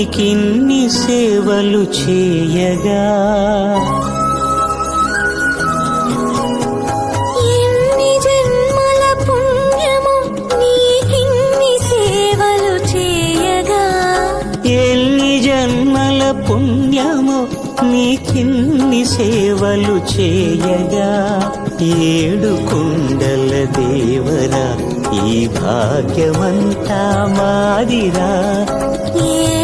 నీకిన్ని సేవలు చేయగా ఎన్ని జన్మల పుణ్యము నీకిన్ని సేవలు చేయగా ఎన్ని జన్మల పుణ్యము నీకిన్ని సేవలు చేయగా ఏడు కుండల దేవరా ఈ భాగ్యమంతా మాదిరా ఏ